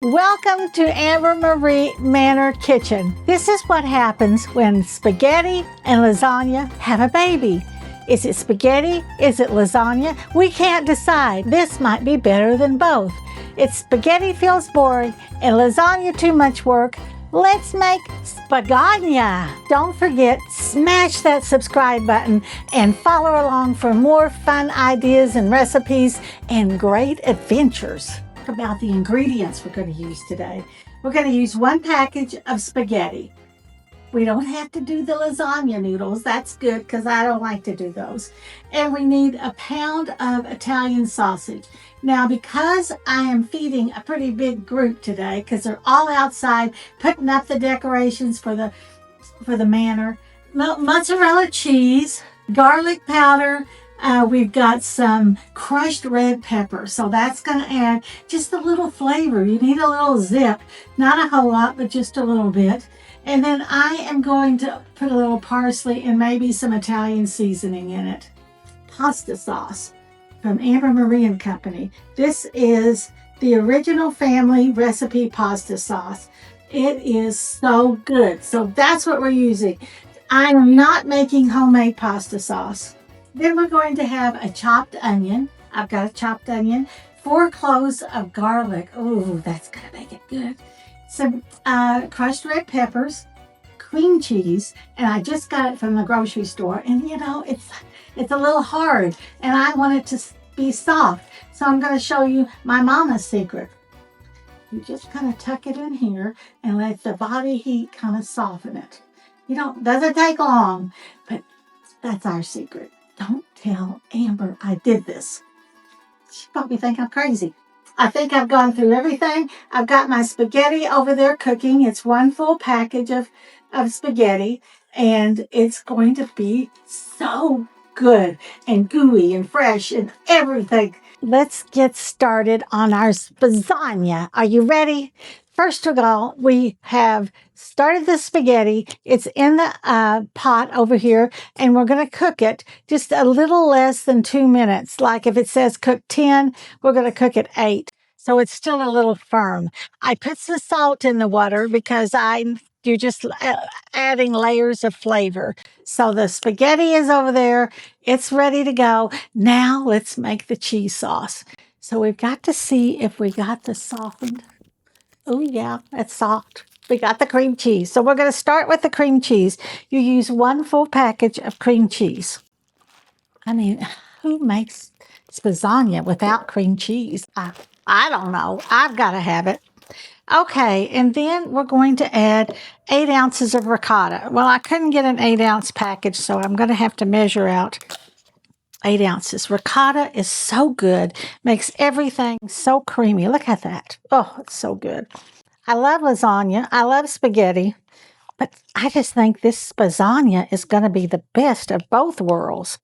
Welcome to Amber Marie Manor Kitchen. This is what happens when spaghetti and lasagna have a baby. Is it spaghetti? Is it lasagna? We can't decide. This might be better than both. If spaghetti feels boring and lasagna too much work, let's make Spagagna. Don't forget, smash that subscribe button and follow along for more fun ideas and recipes and great adventures. About the ingredients we're going to use today. We're going to use 1 package of spaghetti. We don't have to do the lasagna noodles. That's good because I don't like to do those. And we need a pound of Italian sausage. Now, because I am feeding a pretty big group today, because they're all outside putting up the decorations for the manor, mozzarella cheese, garlic powder. We've got some crushed red pepper, so that's going to add just a little flavor. You need a little zip, not a whole lot, but just a little bit. And then I am going to put a little parsley and maybe some Italian seasoning in it. Pasta sauce from Amber Marie and Company. This is the original family recipe pasta sauce. It is so good. So that's what we're using. I'm not making homemade pasta sauce. Then we're going to have a chopped onion. I've got a chopped onion, 4 cloves of garlic. Oh, that's going to make it good. Some crushed red peppers, cream cheese, and I just got it from the grocery store. And you know, it's a little hard, and I want it to be soft. So I'm going to show you my mama's secret. You just kind of tuck it in here and let the body heat kind of soften it. Doesn't take long, but that's our secret. Don't tell Amber I did this. She probably think I'm crazy. I think I've gone through everything. I've got my spaghetti over there cooking. It's 1 full package of spaghetti, and it's going to be so good and gooey and fresh and everything. Let's get started on our spagna. Are you ready? First of all, we have started the spaghetti. It's in the pot over here, and we're going to cook it just a little less than 2 minutes. Like if it says cook 10, we're going to cook it 8. So it's still a little firm. I put some salt in the water because you're just adding layers of flavor. So the spaghetti is over there. It's ready to go. Now let's make the cheese sauce. So we've got to see if we got the softened. Oh, yeah, it's soft. We got the cream cheese. So we're going to start with the cream cheese. You use 1 full package of cream cheese. I mean, who makes spagna without cream cheese? I don't know. I've got to have it. Okay, and then we're going to add 8 ounces of ricotta. Well, I couldn't get an 8-ounce package, so I'm going to have to measure out 8 ounces. Ricotta is so good. Makes everything so creamy. Look at that. Oh, it's so good. I love lasagna. I love spaghetti. But I just think this spagna is going to be the best of both worlds.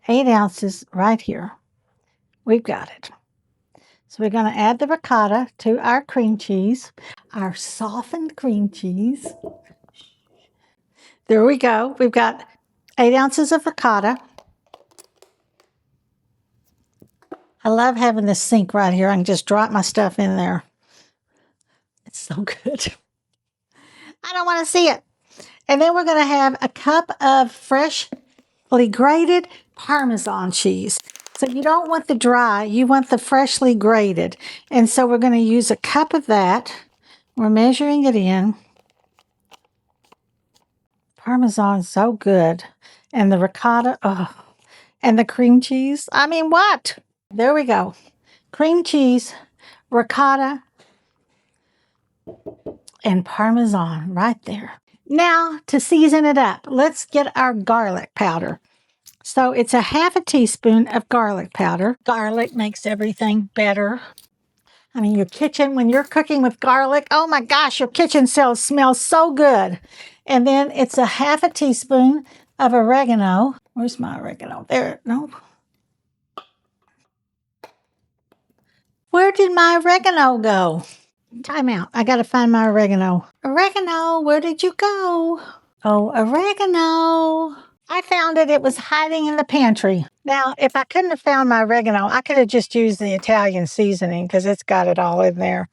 8 ounces right here. We've got it. So we're going to add the ricotta to our cream cheese, our softened cream cheese. There we go. We've got 8 ounces of ricotta. I love having this sink right here. I can just drop my stuff in there. It's so good. I don't want to see it. And then we're going to have a cup of freshly grated Parmesan cheese. So you don't want the dry, you want the freshly grated. And so we're going to use a cup of that. We're measuring it in. Parmesan is so good. And the ricotta, oh, and the cream cheese. I mean, what? There we go. Cream cheese, ricotta, and Parmesan right there. Now, to season it up, let's get our garlic powder. So it's a 1/2 teaspoon of garlic powder. Garlic makes everything better. I mean, your kitchen, when you're cooking with garlic, oh my gosh, your kitchen smells so good. And then it's a 1/2 teaspoon of oregano. Where's my oregano? There, no. Where did my oregano go? Time out. I got to find my oregano. Oregano, where did you go? Oh, oregano. I found it. It was hiding in the pantry. Now, if I couldn't have found my oregano, I could have just used the Italian seasoning because it's got it all in there.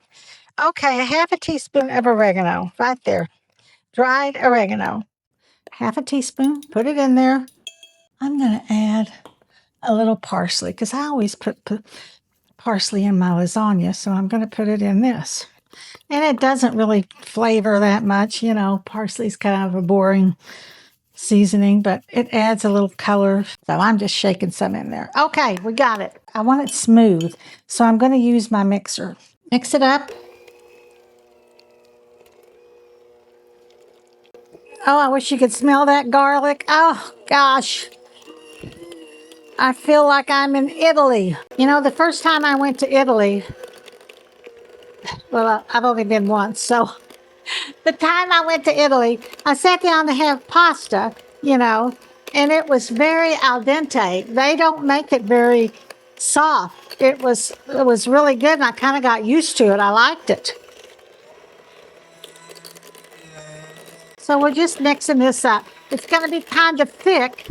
Okay, a half a teaspoon of oregano right there. Dried oregano. Half a teaspoon. Put it in there. I'm going to add a little parsley because I always put parsley in my lasagna, so I'm going to put it in this. And it doesn't really flavor that much. You know, parsley's kind of a boring seasoning, but it adds a little color. So I'm just shaking some in there. Okay, we got it. I want it smooth, so I'm going to use my mixer. Mix it up. Oh, I wish you could smell that garlic. Oh, gosh. I feel like I'm in Italy. You know, the first time I went to Italy, well, I've only been once, so the time I went to Italy, I sat down to have pasta, you know, and it was very al dente. They don't make it very soft. It was really good, and I kind of got used to it. I liked it. So we're just mixing this up. It's going to be kind of thick,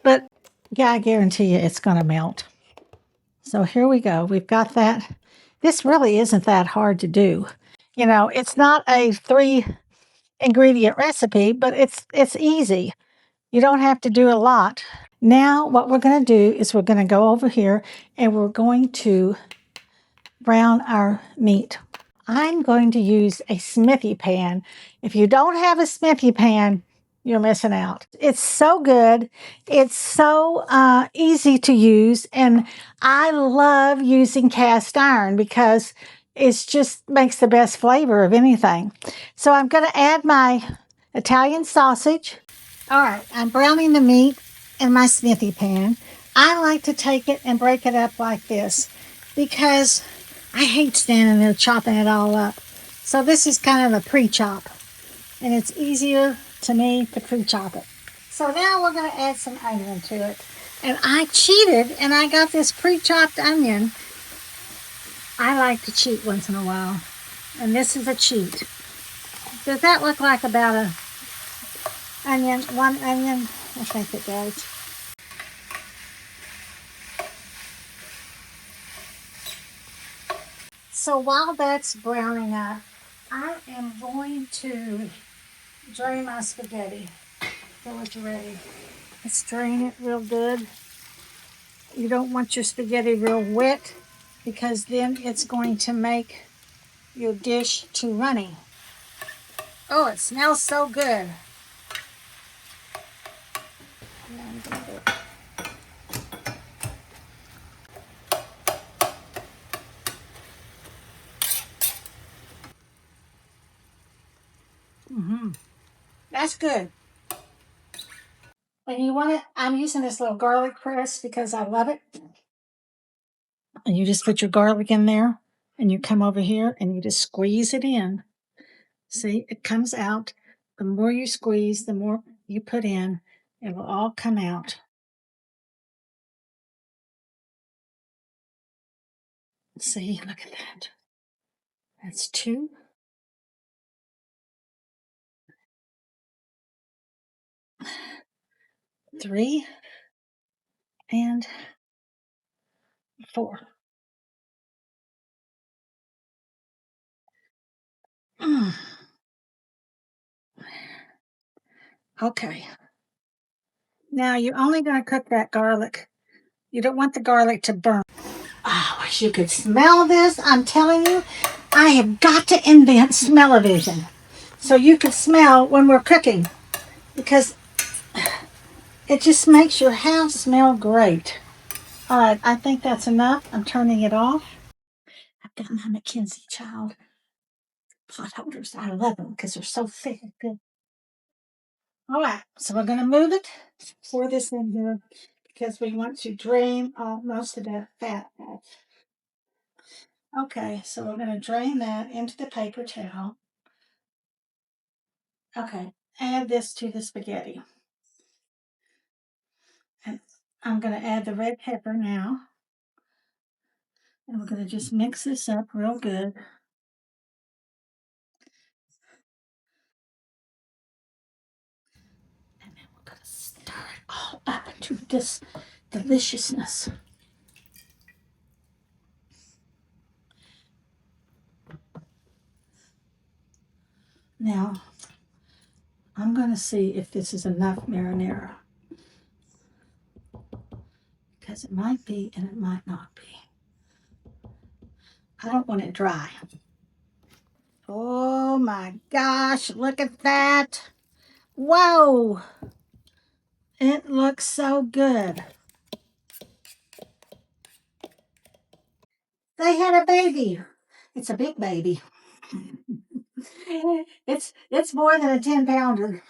but yeah, I guarantee you it's going to melt. So here we go. We've got that. This really isn't that hard to do. You know, it's not a 3 ingredient recipe, but it's easy. You don't have to do a lot. Now what we're going to do is we're going to go over here and we're going to brown our meat. I'm going to use a smithy pan. If you don't have a smithy pan, you're missing out. It's so good. It's so easy to use. And I love using cast iron because it just makes the best flavor of anything. So I'm going to add my Italian sausage. All right, I'm browning the meat in my smithy pan. I like to take it and break it up like this because I hate standing there chopping it all up. So this is kind of a pre-chop, and it's easier to me to pre-chop it. So now we're going to add some onion to it. And I cheated, and I got this pre-chopped onion. I like to cheat once in a while, and this is a cheat. Does that look like about a onion, one onion? I think it does. So while that's browning up, I am going to drain my spaghetti. So it's ready. Let's drain it real good. You don't want your spaghetti real wet because then it's going to make your dish too runny. Oh, it smells so good. That's good. And you want it, I'm using this little garlic press because I love it. And you just put your garlic in there and you come over here and you just squeeze it in. See, it comes out. The more you squeeze, the more you put in. It will all come out. See, look at that. That's 2, 3, and 4. Mm. Okay. Now you're only going to cook that garlic. You don't want the garlic to burn. I wish you could smell this. I'm telling you, I have got to invent smell-o-vision so you can smell when we're cooking because it just makes your house smell great. All right, I think that's enough. I'm turning it off. I've got my Mackenzie Child pot holders. I love them because they're so thick and good. All right, so we're going to move it, pour this in here because we want to drain most of that fat off. Okay, so we're going to drain that into the paper towel. Okay, add this to the spaghetti. And I'm going to add the red pepper now. And we're going to just mix this up real good. And then we're going to stir it all up into this deliciousness. Now, I'm going to see if this is enough marinara. Because it might be and it might not be. I don't want it dry. Oh my gosh, look at that. Whoa. It looks so good. They had a baby. It's a big baby. It's more than a 10-pounder.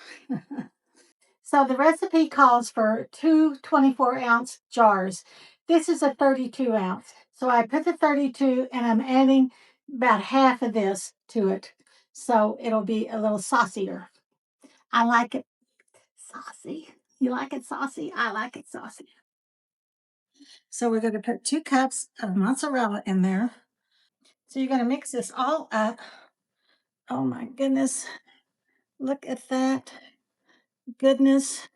So the recipe calls for two 24-ounce jars. This is a 32-ounce. So I put the 32 and I'm adding about half of this to it. So it'll be a little saucier. I like it saucy. You like it saucy? I like it saucy. So we're going to put 2 cups of mozzarella in there. So you're going to mix this all up. Oh my goodness. Look at that. Goodness.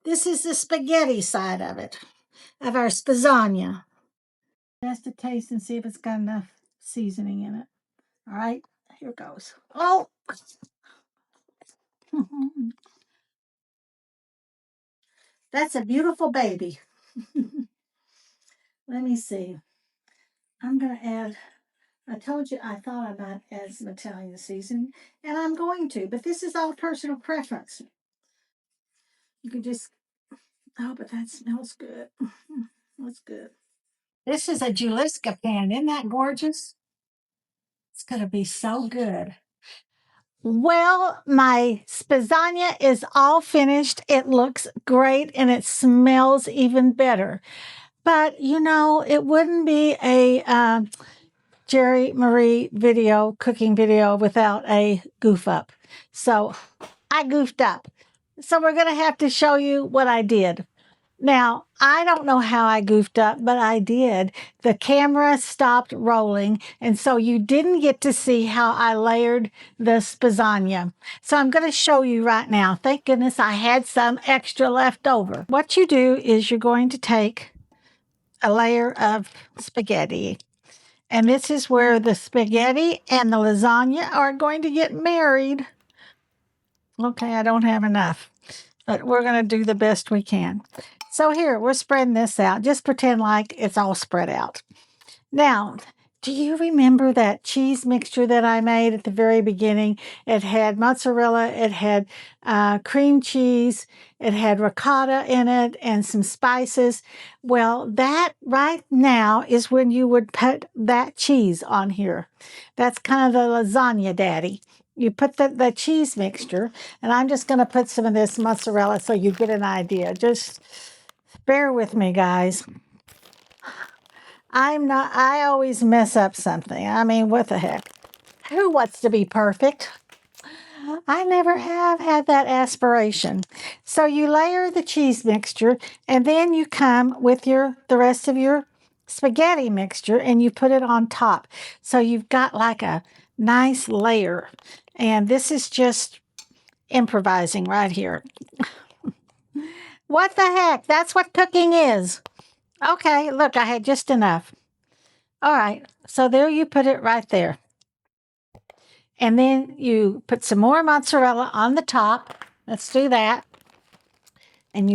This is the spaghetti side of it, of our spagagna. Just to taste and see if it's got enough seasoning in it. All right, here goes. Oh! That's a beautiful baby. Let me see. I'm going to add, I told you I thought about adding some Italian seasoning, and I'm going to, but this is all personal preference. You can just, oh, but that smells good. That's good. This is a Juliska pan. Isn't that gorgeous? It's going to be so good. Well, my spagagna is all finished. It looks great and it smells even better. But you know, it wouldn't be a Jere Marie video, cooking video, without a goof up. So I goofed up. So we're going to have to show you what I did. Now, I don't know how I goofed up, but I did. The camera stopped rolling, and so you didn't get to see how I layered the spagagna. So I'm going to show you right now. Thank goodness I had some extra left over. What you do is you're going to take a layer of spaghetti, and this is where the spaghetti and the lasagna are going to get married. Okay, I don't have enough, but we're going to do the best we can. So here, we're spreading this out. Just pretend like it's all spread out. Now, do you remember that cheese mixture that I made at the very beginning? It had mozzarella, it had cream cheese, it had ricotta in it, and some spices. Well, that right now is when you would put that cheese on here. That's kind of the lasagna daddy. You put the cheese mixture, and I'm just going to put some of this mozzarella so you get an idea. Just bear with me, guys. I always mess up something. I mean, what the heck? Who wants to be perfect? I never have had that aspiration. So you layer the cheese mixture, and then you come with the rest of your spaghetti mixture, and you put it on top. So you've got like a nice layer. And this is just improvising right here. What the heck? That's what cooking is. Okay, look, I had just enough. All right, so there you put it right there. And then you put some more mozzarella on the top. Let's do that. And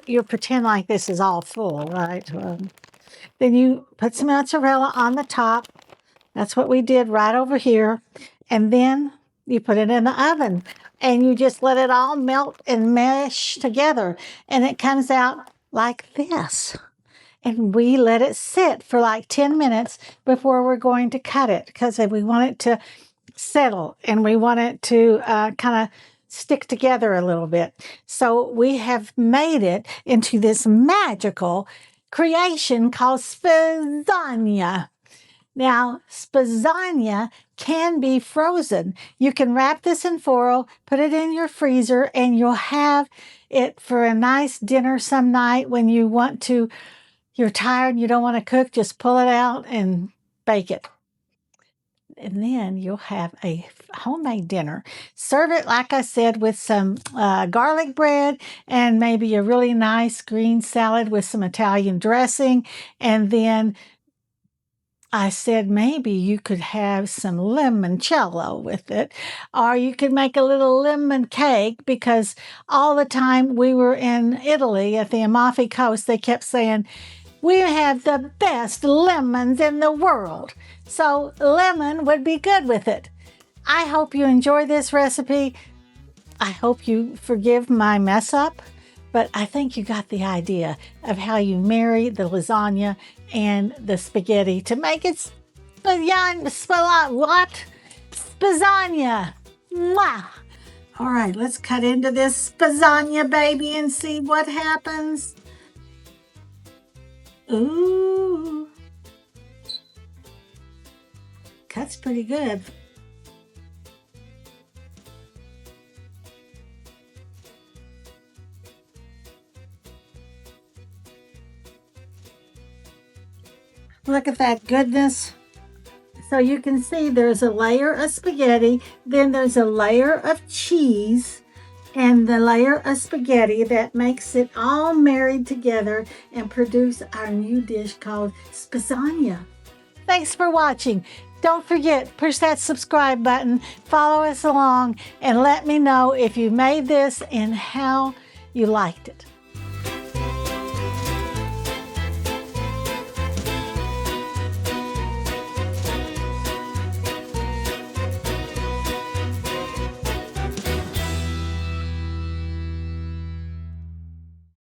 you pretend like this is all full, right? Then you put some mozzarella on the top. That's what we did right over here. And then you put it in the oven. And you just let it all melt and mesh together. And it comes out like this. And we let it sit for like 10 minutes before we're going to cut it, because we want it to settle and we want it to kind of stick together a little bit. So we have made it into this magical creation called spagagna. Now, spagagna can be frozen. You can wrap this in foil, put it in your freezer, and you'll have it for a nice dinner some night when you want to. You're tired and you don't want to cook, just pull it out and bake it. And then you'll have a homemade dinner. Serve it, like I said, with some garlic bread and maybe a really nice green salad with some Italian dressing. And then I said maybe you could have some limoncello with it, or you could make a little lemon cake, because all the time we were in Italy at the Amalfi Coast, they kept saying, we have the best lemons in the world. So lemon would be good with it. I hope you enjoy this recipe. I hope you forgive my mess up, but I think you got the idea of how you marry the lasagna and the spaghetti to make it spagagna. Mwah! All right, let's cut into this spagagna, baby, and see what happens. Ooh. Cuts pretty good. Look at that goodness. So you can see there's a layer of spaghetti, then there's a layer of cheese, and the layer of spaghetti that makes it all married together and produce our new dish called spagagna. Thanks for watching. Don't forget, push that subscribe button, follow us along, and let me know if you made this and how you liked it.